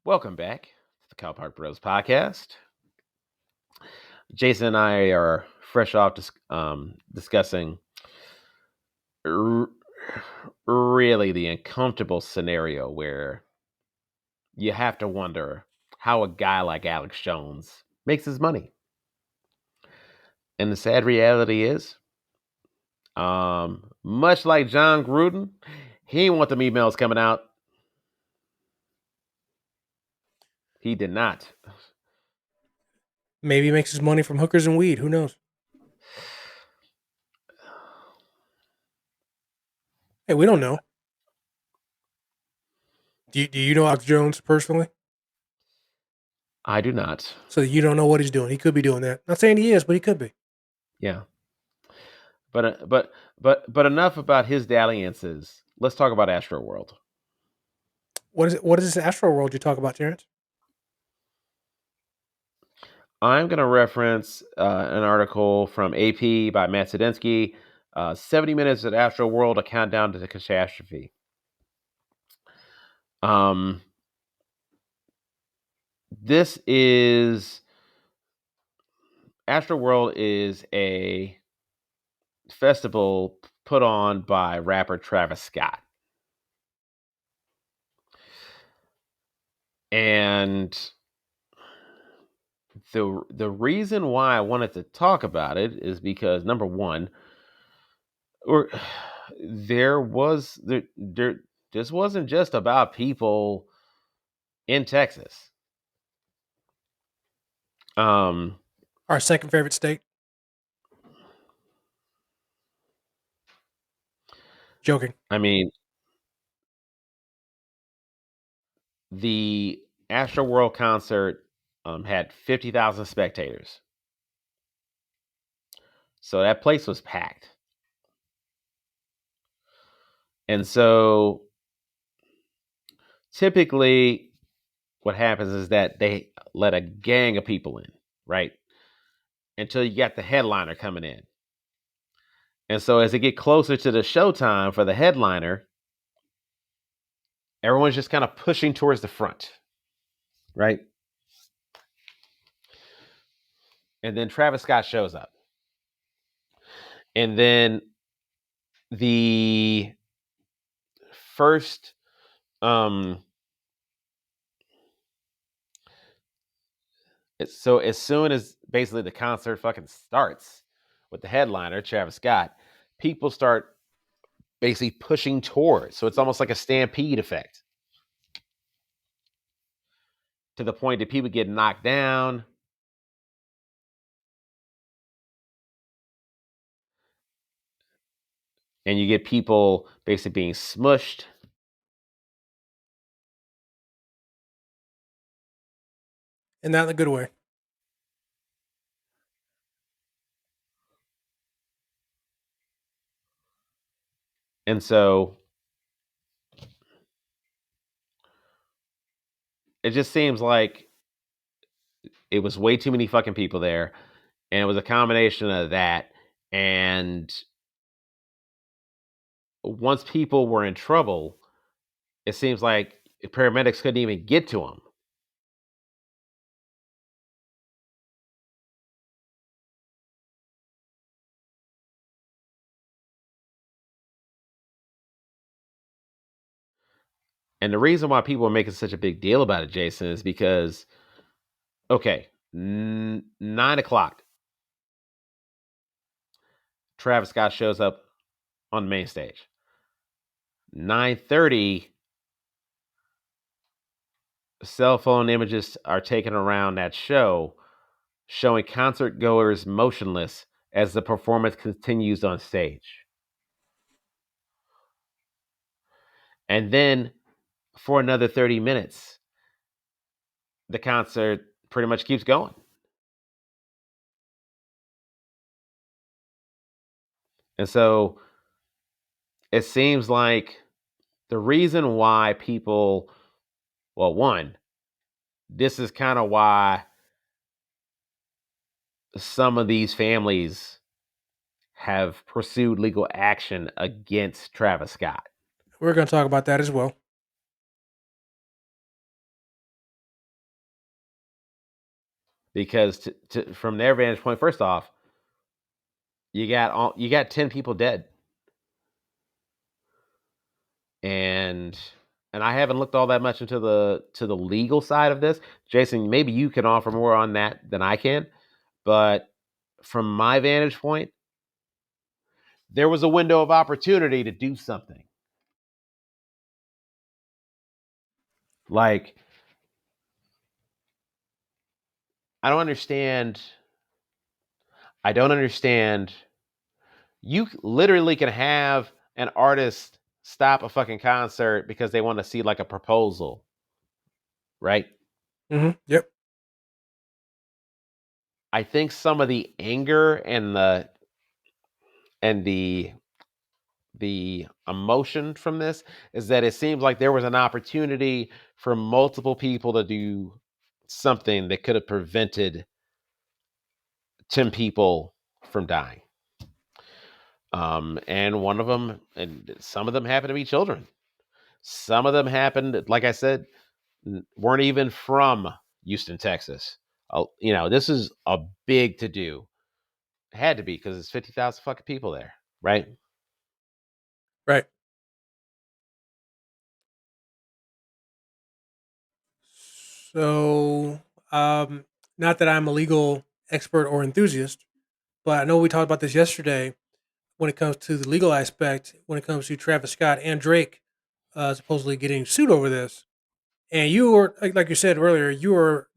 Welcome back to the Cow Park Bros podcast. Jason and I are fresh off discussing r- really the uncomfortable scenario where you have to wonder how a guy like Alex Jones makes his money. And the sad reality is, much like John Gruden, he didn't want the emails coming out. He did not. Maybe he makes his money from hookers and weed. Who knows? Hey, we don't know. Do you know Alex Jones personally? I do not. So you don't know what he's doing. He could be doing that. Not saying he is, but he could be. Yeah. But enough about his dalliances. Let's talk about Astroworld. What is it? What is this Astroworld you talk about, Terrence? I'm going to reference an article from AP by Matt Sedensky, 70 Minutes at Astroworld, a countdown to the catastrophe. This is Astroworld is a festival put on by rapper Travis Scott. And the reason why I wanted to talk about it is because number one, or there this wasn't just about people in Texas. Our second favorite state. Joking. I mean, the Astroworld concert had 50,000 spectators, so that place was packed. And so, typically, what happens is that they let a gang of people in, right? Until you got the headliner coming in. And so, as they get closer to the showtime for the headliner, everyone's just kind of pushing towards the front, right? And then Travis Scott shows up. And then the first so as soon as basically the concert fucking starts with the headliner Travis Scott, people start basically pushing towards. So it's almost like a stampede effect, to the point that people get knocked down. And you get people basically being smushed. And not in a good way. And so it just seems like it was way too many fucking people there. And it was a combination of that. And once people were in trouble, it seems like paramedics couldn't even get to them. And the reason why people are making such a big deal about it, Jason, is because, okay, 9 o'clock, Travis Scott shows up on the main stage. 9:30, cell phone images are taken around that show, showing concert goers motionless as the performance continues on stage. And then for another 30 minutes, the concert pretty much keeps going. And so it seems like the reason why people, well, one, this is kind of why some of these families have pursued legal action against Travis Scott. We're going to talk about that as well. because from their vantage point, first off, you got 10 people dead, and I haven't looked all that much into the legal side of this. Jason, maybe you can offer more on that than I can, but from my vantage point, there was a window of opportunity to do something. Like, I don't understand. I don't understand. You literally can have an artist stop a fucking concert because they want to see like a proposal, right? Yep. I think some of the anger and the the emotion from this is that it seems like there was an opportunity for multiple people to do something that could have prevented 10 people from dying. And one of them, and some of them happened to be children. Some of them happened, like I said, weren't even from Houston, Texas. This is a big to do. It had to be because it's 50,000 fucking people there, right? Right. So, um, not that I'm a legal expert or enthusiast, but I know we talked about this yesterday when it comes to the legal aspect, when it comes to Travis Scott and Drake supposedly getting sued over this. And you were, like you said earlier, you were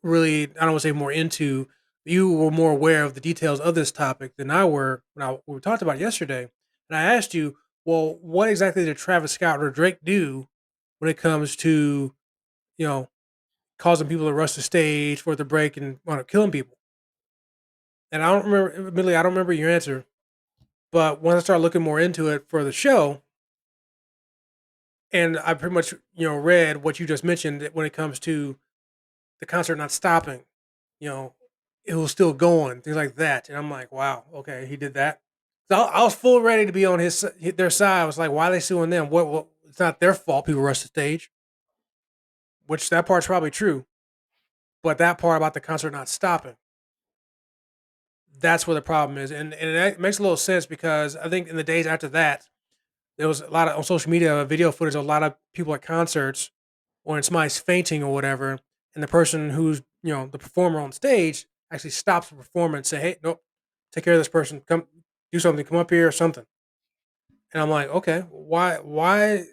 really, I don't want to say more into, you were more aware of the details of this topic than I were when we talked about it yesterday. And I asked you, well, what exactly did Travis Scott or Drake do when it comes to, you know, causing people to rush the stage for the break and want to killing people? And I don't remember, admittedly, I don't remember your answer. But once I started looking more into it for the show, and I pretty much, read what you just mentioned that when it comes to the concert not stopping, you know, it was still going, things like that. And I'm like, wow, okay, he did that. So I was full ready to be on their side. I was like, why are they suing them? What? It's not their fault. People rush the stage, which that part's probably true. But that part about the concert not stopping, that's where the problem is, and it makes a little sense because I think in the days after that, there was a lot of on social media video footage of a lot of people at concerts when somebody's fainting or whatever, and the person who's the performer on stage actually stops the performance, say, "Hey, nope, take care of this person. Come do something. Come up here or something." And I'm like, okay, why? Why?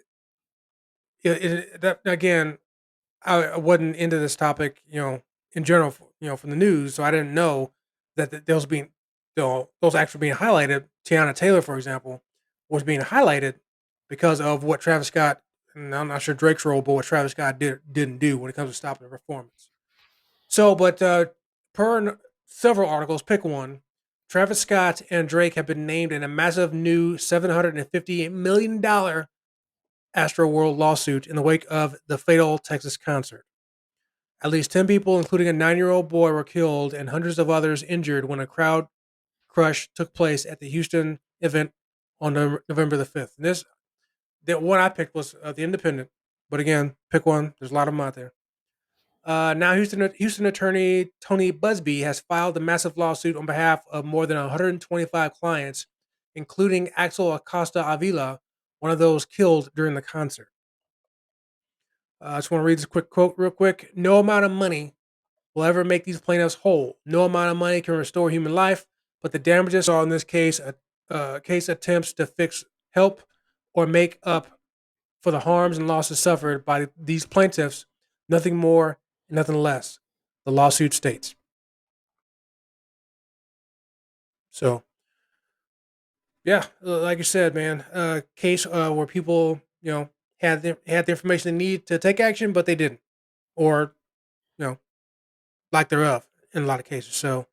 That again, I wasn't into this topic, in general, from the news, so I didn't know that those being, those actually being highlighted. Tiana Taylor, for example, was being highlighted because of what Travis Scott, and I'm not sure Drake's role, but what Travis Scott didn't do when it comes to stopping the performance. So, but several articles, pick one. Travis Scott and Drake have been named in a massive new $750 million Astroworld lawsuit in the wake of the fatal Texas concert. At least 10 people, including a 9-year-old boy, were killed and hundreds of others injured when a crowd crush took place at the Houston event on November the 5th. And the one I picked was The Independent. But again, pick one. There's a lot of them out there. Now, Houston attorney Tony Busby has filed a massive lawsuit on behalf of more than 125 clients, including Axel Acosta Avila, one of those killed during the concert. I just want to read this quick quote real quick. No amount of money will ever make these plaintiffs whole. No amount of money can restore human life, but the damages are in this case case attempts to help, or make up for the harms and losses suffered by these plaintiffs. Nothing more, nothing less. The lawsuit states. So, yeah, like you said, man, case where people, had the information they need to take action, but they didn't, or you know, lack thereof in a lot of cases. So,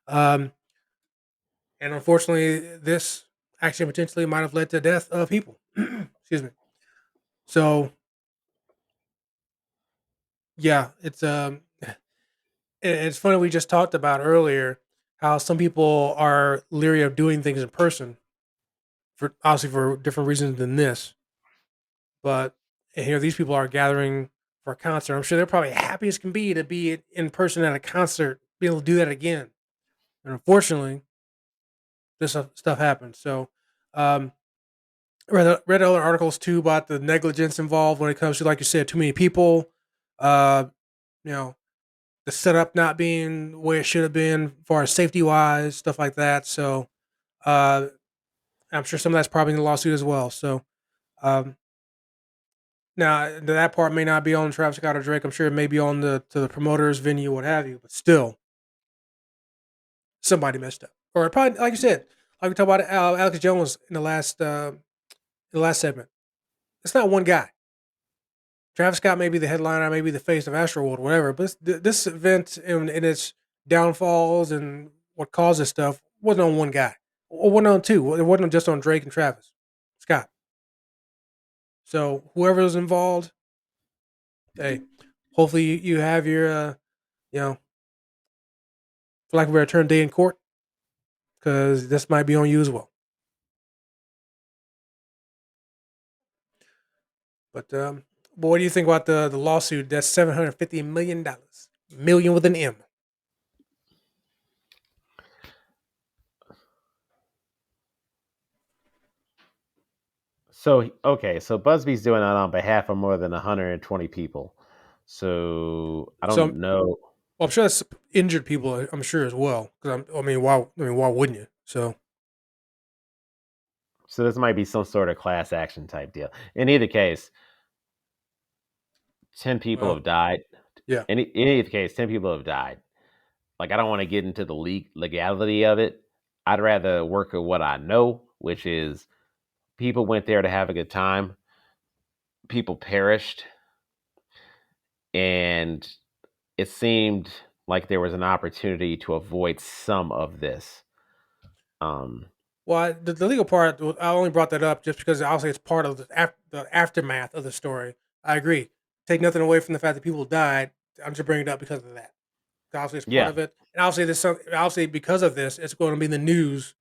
um, and unfortunately, this action potentially might have led to the death of people. Excuse me. So, yeah, it's funny. We just talked about earlier how some people are leery of doing things in person for obviously for different reasons than this. But here, these people are gathering for a concert. I'm sure they're probably happy as can be to be in person at a concert, be able to do that again. And unfortunately, this stuff happens. So, um, read other articles too about the negligence involved when it comes to, like you said, too many people. Uh, you know, the setup not being where it should have been, as far as safety wise, stuff like that. So, uh, I'm sure some of that's probably in the lawsuit as well. So, um, now that part may not be on Travis Scott or Drake. I'm sure it may be on the promoters, venue, what have you. But still, somebody messed up, or probably like you said, like we talked about Alex Jones in the last segment. It's not one guy. Travis Scott may be the headliner, maybe the face of Astroworld, whatever. But this event and its downfalls and what caused this stuff wasn't on one guy. Or wasn't on two. It wasn't just on Drake and Travis Scott. So whoever was involved, hey, hopefully you have your, you know, for lack of a better term, day in court, because this might be on you as well. But what do you think about the lawsuit? That's $750 million, million with an M. So okay, so Busby's doing that on behalf of more than 120 people. So I So don't know. I'm sure that's injured people. I'm sure as well. Because why wouldn't you? So So this might be some sort of class action type deal. In either case, 10 people well, have died. yeah. In either case, 10 people have died. Like I don't want to get into the legality of it. I'd rather work with what I know, which is people went there to have a good time. People perished, and it seemed like there was an opportunity to avoid some of this. Um, Well, the legal part, I only brought that up just because obviously it's part of the aftermath of the story. I agree. Take nothing away from the fact that people died. I'm just bringing it up because of that. Obviously, it's part yeah, of it, and obviously because of this, it's going to be in the news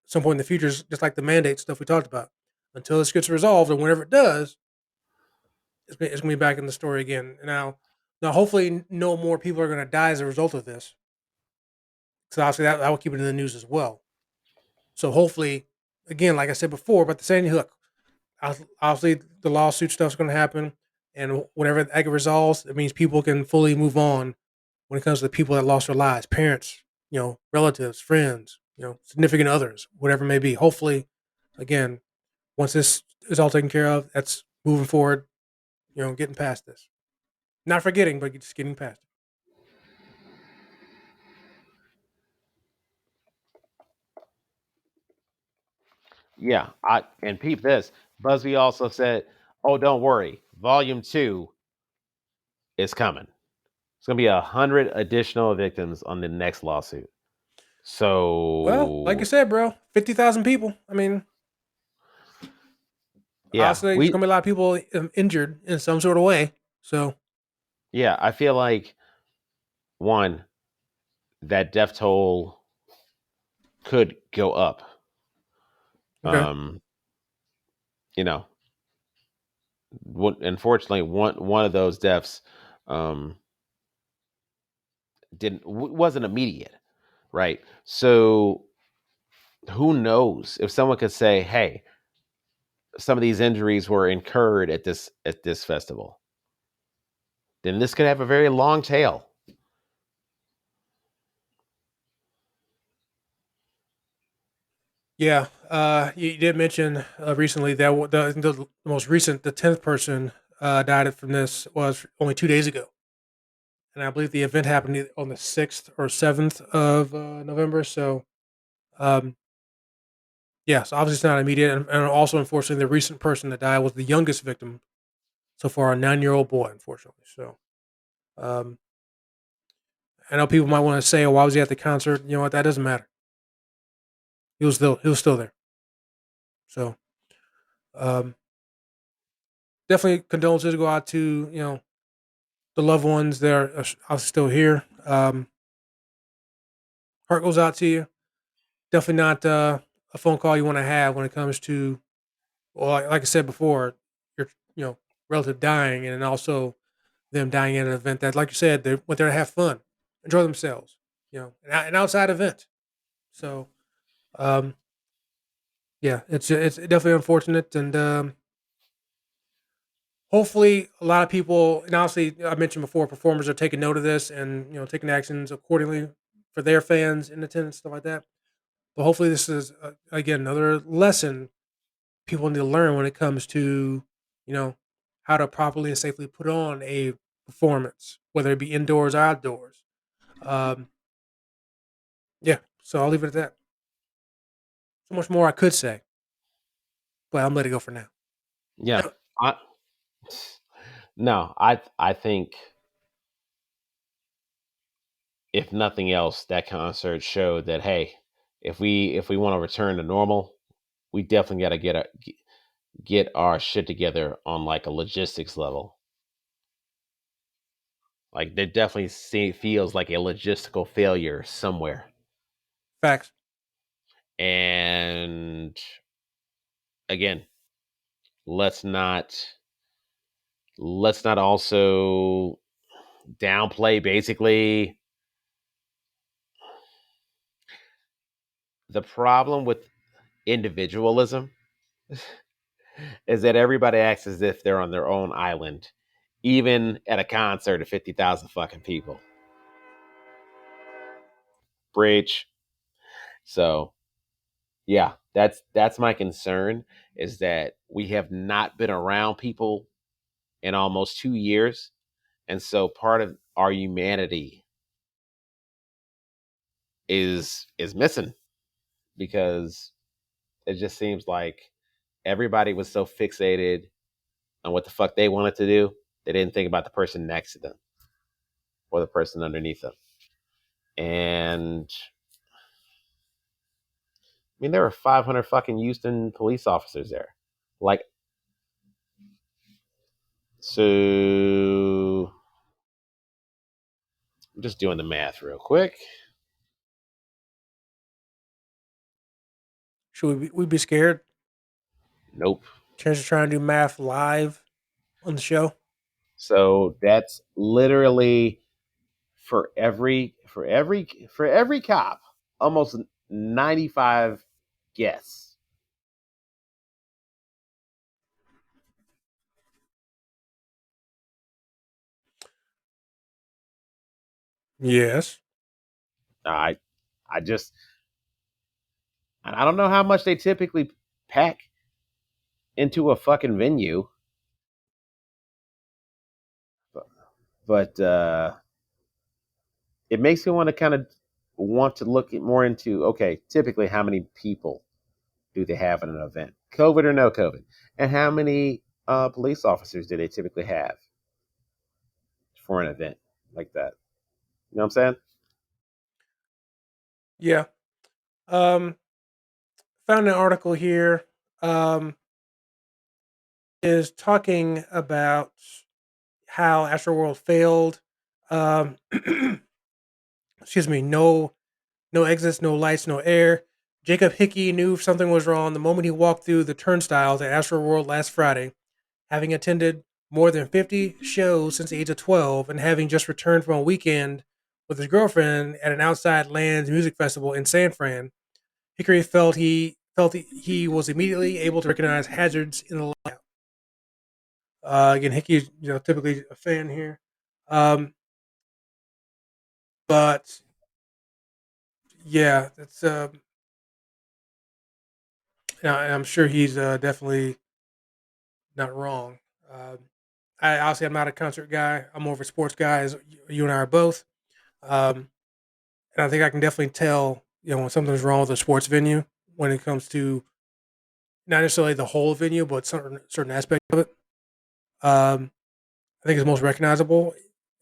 at some point in the future, just like the mandate stuff we talked about. Until this gets resolved, and whenever it does, it's going to be back in the story again. Now, hopefully, no more people are going to die as a result of this. Because obviously, that will keep it in the news as well. So hopefully, again, like I said before, about the Sandy Hook, obviously the lawsuit stuff's going to happen, and whenever that resolves, it means people can fully move on when it comes to the people that lost their lives, parents, relatives, friends, significant others, whatever it may be. Hopefully, again, once this is all taken care of, that's moving forward, getting past this. Not forgetting, but just getting past it. yeah. I and peep this. Busby also said, "Oh, don't worry, Volume 2 is coming. It's gonna be 100 additional victims on the next lawsuit." Well, like I So said, bro, 50,000 people. I mean, yeah, obviously, there's we going to be a lot of people injured in some sort of way. So, yeah. I feel like one that death toll could go up. okay. Um, you know, unfortunately, one of those deaths um, wasn't immediate, right? So who knows if someone could say, "Hey, some of these injuries were incurred at this festival," then this could have a very long tail. Yeah, you did mention recently that the most recent, the 10th person died from this was only 2 days ago, and I believe the event happened on the 6th or 7th of November. So, um, yeah, so obviously it's not immediate, and also unfortunately, the recent person that died was the youngest victim so far, a 9-year-old boy, unfortunately. So, um, I know people might want to say, "Oh, why was he at the concert?" You know what? That doesn't matter. He was still there. So, um, definitely condolences go out to the loved ones that are still here. Heart goes out to you. Definitely not a phone call you want to have when it comes to, well, like I said before, your relative dying, and also them dying at an event that, like you said, they went there to have fun, enjoy themselves. An outside event. So, um, yeah, it's definitely unfortunate, and hopefully, a lot of people, and obviously, I mentioned before, performers are taking note of this and taking actions accordingly for their fans in attendance, stuff like that. But hopefully, this is again another lesson people need to learn when it comes to you know how to properly and safely put on a performance, whether it be indoors or outdoors. Um, yeah, so I'll leave it at that. So much more I could say, but I'm letting it go for now. Yeah. I no, I think if nothing else, that concert showed that hey, if we want to return to normal, we definitely got to get our shit together on like a logistics level. Like there definitely feels like a logistical failure somewhere. Facts. And again, let's not let's not also downplay basically the problem with individualism is that everybody acts as if they're on their own island, even at a concert of 50,000 fucking people. Bridge. So, yeah, that's my concern is that we have not been around people in almost 2 years, and so part of our humanity is missing because it just seems like everybody was so fixated on what the fuck they wanted to do, they didn't think about the person next to them or the person underneath them. And I mean, there were 500 fucking Houston police officers there. Like, so I'm just doing the math real quick. Should we be scared? Nope. Chance of trying to do math live on the show? So that's literally for every cop, almost 95 guests. Yes. I I just I don't know how much they typically pack into a fucking venue, but it makes me want to kind of want to look more into okay, typically how many people do they have in an event, COVID or no COVID, and how many police officers do they typically have for an event like that? You know what I'm saying? Yeah. Um, Found an article here. Um, is talking about how Astroworld failed. Um, excuse me. No exits, no lights, no air. Jacob Hickey knew something was wrong the moment he walked through the turnstiles at Astroworld last Friday, having attended more than 50 shows since the age of 12 and having just returned from a weekend with his girlfriend at an outside lands music festival in San Fran. Hickory he was immediately able to recognize hazards in the layout. Again, Hickey's typically a fan here, but yeah, that's yeah, I'm sure he's definitely not wrong. Uh, I'm not a concert guy. I'm more of a sports guy, as you and I are both. Um, and I think I can definitely tell when something's wrong with a sports venue when it comes to not necessarily the whole venue, but certain aspect of it. Um, I think it's most recognizable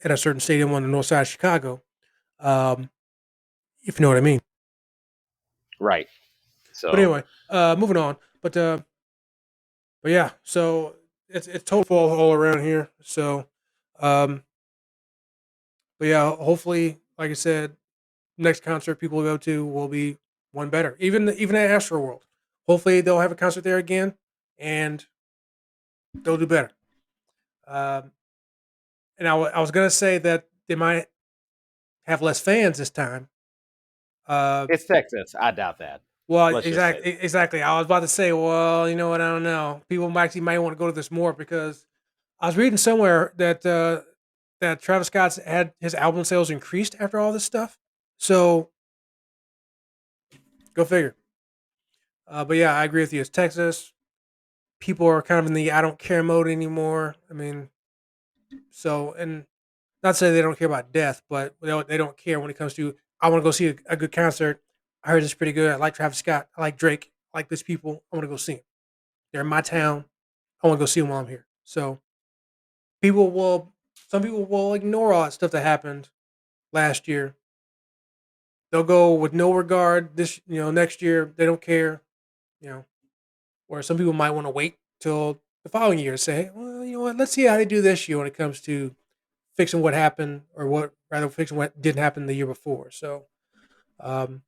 at a certain stadium on the north side of Chicago, um, if you know what I mean. Right. But So anyway, moving on. But yeah, so it's total fall all around here. So, um, but yeah, hopefully, like I said, next concert people go to will be one better. Even at Astroworld, hopefully they'll have a concert there again, and they'll do better. Um, And I was gonna say that they might have less fans this time. Uh, It's Texas. I doubt that. well, Let's just say that. exactly. I was about to say, well, you know what? I don't know. People actually might want to go to this more because I was reading somewhere that that Travis Scott's had his album sales increased after all this stuff. So go figure. But yeah, I agree with you. It's Texas. People are kind of in the I don't care mode anymore. I mean, so and not to say they don't care about death, but they don't care when it comes to I want to go see a good concert. I heard it's pretty good. I like Travis Scott. I like Drake. I like these people. I want to go see them. They're in my town. I want to go see them while I'm here. So people will, some people will ignore all that stuff that happened last year. They'll go with no regard this, next year. They don't care, you know. Or some people might want to wait till the following year and say, well, you know what? Let's see how they do this year when it comes to fixing what happened, or what rather fixing what didn't happen the year before. So, um,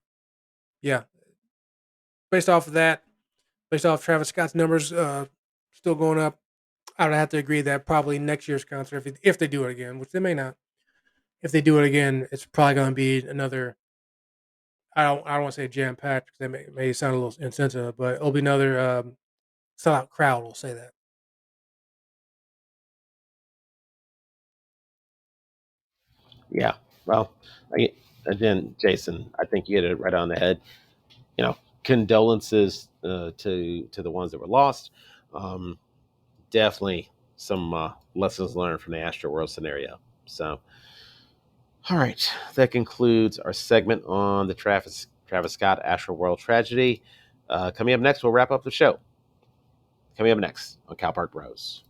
yeah, based off of that, based off Travis Scott's numbers still going up, I would have to agree that probably next year's concert, if they do it again, which they may not, if they do it again, it's probably going to be another. I don't want to say jam packed because that may sound a little insensitive, but it'll be another sellout crowd. We'll say that. Yeah. Well, I, again, Jason, I think you hit it right on the head. Condolences to the ones that were lost. Um, Definitely some lessons learned from the Astroworld scenario. So, all right, that concludes our segment on the Travis Scott Astroworld tragedy. Coming up next, we'll wrap up the show. Coming up next on Cal Park Bros.